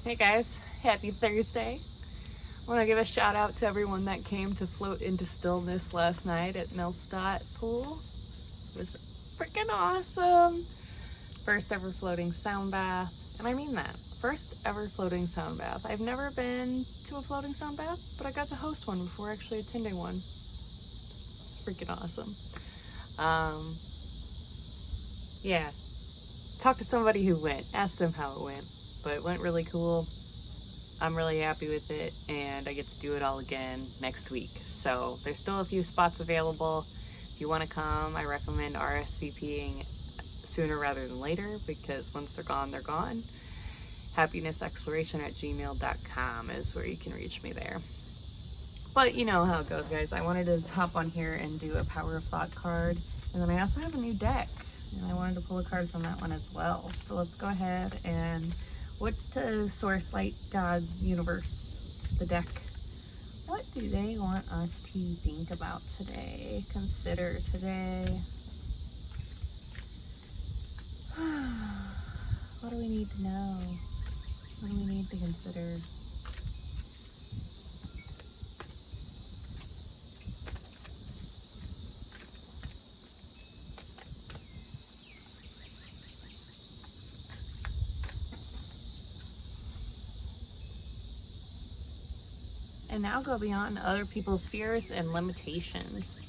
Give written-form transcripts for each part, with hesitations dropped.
Hey guys, happy Thursday. I want to give a shout out to everyone that came to float into stillness last night at Millstadt Pool. It was freaking awesome. First ever floating sound bath, and I mean that. First ever floating sound bath. I've never been to a floating sound bath, but I got to host one before actually attending one. It's freaking awesome. Yeah, talk to somebody who went, ask them how it went, but it went really cool. I'm really happy with it, and I get to do it all again next week. So there's still a few spots available. If you want to come, I recommend RSVPing sooner rather than later, because once they're gone, they're gone. happinessexploration@gmail.com is where you can reach me there. But you know how it goes, guys. I wanted to hop on here and do a Power of Thought card, and then I also have a new deck, and I wanted to pull a card from that one as well. So let's go ahead and what does Source, Light, God, Universe, the deck, what do they want us to think about today, consider today? What do we need to know? What do we need to consider? And now go beyond other people's fears and limitations.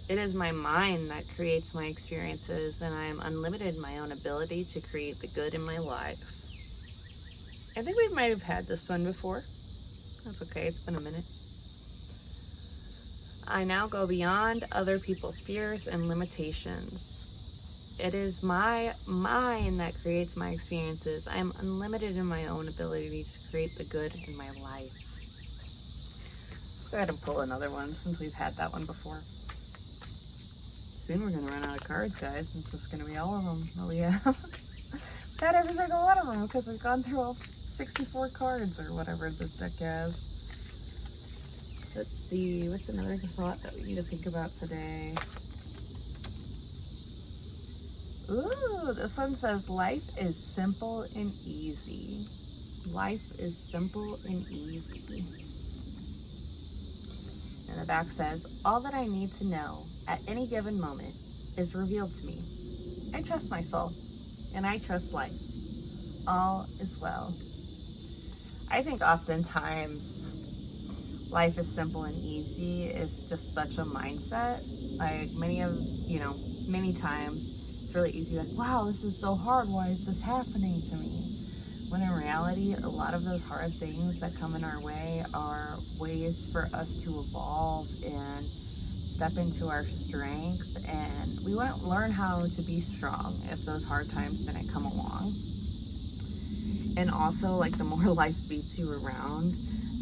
It is my mind that creates my experiences, and I am unlimited in my own ability to create the good in my life. I think we might have had this one before. That's okay, it's been a minute. I now go beyond other people's fears and limitations. It is my mind that creates my experiences. I am unlimited in my own ability to create the good in my life. Let's go ahead and pull another one since we've had that one before. Soon we're going to run out of cards, guys. It's just going to be all of them that we have. We've had every single one of them because we've gone through all 64 cards or whatever this deck has. Let's see, what's another thought that we need to think about today? Ooh, this one says, life is simple and easy. Life is simple and easy. And the back says, all that I need to know at any given moment is revealed to me. I trust my soul, and I trust life. All is well. I think oftentimes life is simple and easy is just such a mindset. Like many times it's really easy, like, wow, this is so hard. Why is this happening to me? When in reality, a lot of those hard things that come in our way are ways for us to evolve and step into our strength. And we want to learn how to be strong if those hard times didn't come along. And also, like, the more life beats you around,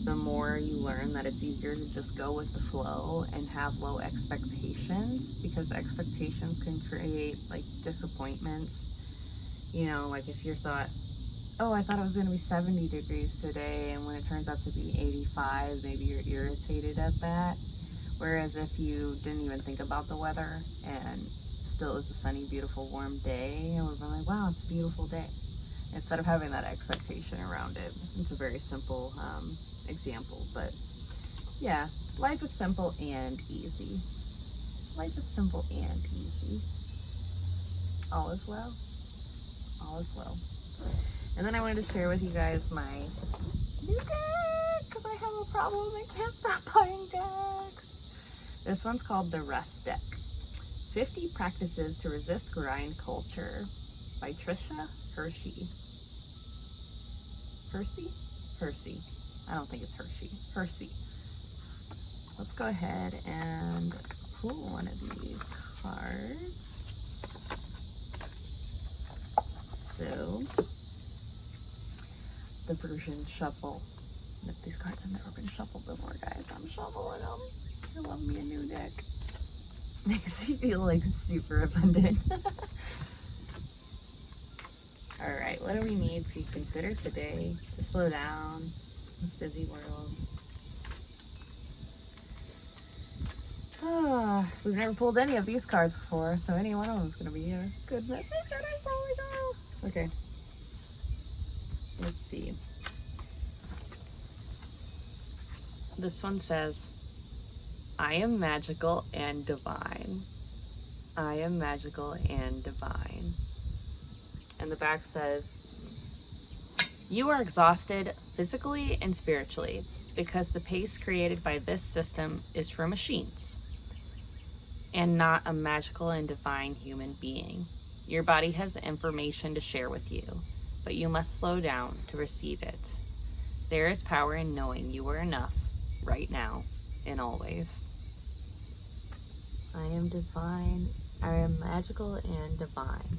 the more you learn that it's easier to just go with the flow and have low expectations, because expectations can create like disappointments. Like if you thought, oh, I thought it was going to be 70 degrees today, and when it turns out to be 85, maybe you're irritated at that. Whereas if you didn't even think about the weather and still it was a sunny, beautiful, warm day, and we've been like, wow, it's a beautiful day, instead of having that expectation around it. It's a very simple example, but yeah, life is simple and easy. Life is simple and easy. All is well. All is well. And then I wanted to share with you guys my new deck, because I have a problem. I can't stop buying decks. This one's called the Rest Deck. 50 Practices to Resist Grind Culture by Trisha Hershey. Hershey? I don't think it's Hershey. Hershey. Let's go ahead and pull one of these cards. So, the version shuffle. These cards have never been shuffled before, guys. I'm shuffling them. I love me a new deck. Makes me feel like super abundant. Alright, what do we need to consider today to slow down this busy world? We've never pulled any of these cards before, so any one of them is going to be a good message, and I probably know. Okay. Let's see. This one says, I am magical and divine. I am magical and divine. And the back says, you are exhausted physically and spiritually because the pace created by this system is for machines and not a magical and divine human being. Your body has information to share with you, but you must slow down to receive it. There is power in knowing you are enough right now and always. I am divine. I am magical and divine.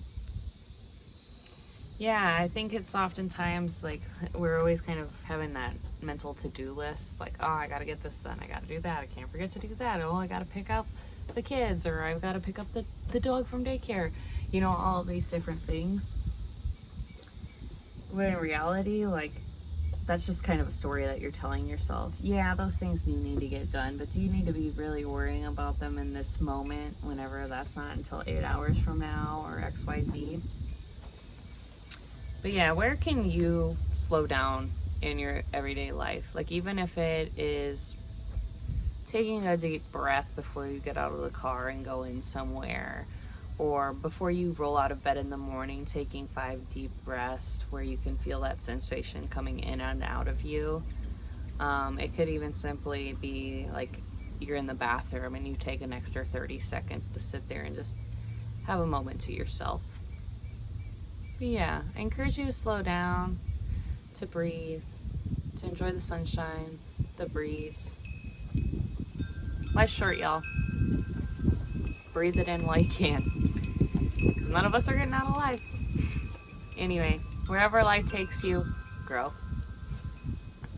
Yeah, I think it's oftentimes like we're always kind of having that mental to-do list. Like, oh, I gotta get this done. I gotta do that. I can't forget to do that. Oh, I gotta pick up the kids, or I've gotta pick up the dog from daycare. You know, all of these different things. When in reality, like, that's just kind of a story that you're telling yourself. Yeah, those things do need to get done, but do you need to be really worrying about them in this moment whenever that's not until 8 hours from now or XYZ? But yeah, where can you slow down in your everyday life? Like, even if it is taking a deep breath before you get out of the car and go in somewhere, or before you roll out of bed in the morning, taking 5 deep breaths where you can feel that sensation coming in and out of you. It could even simply be like you're in the bathroom and you take an extra 30 seconds to sit there and just have a moment to yourself. But yeah, I encourage you to slow down, to breathe, to enjoy the sunshine, the breeze. Life's short, y'all. Breathe it in while you can. Because none of us are getting out alive. Anyway, wherever life takes you, grow.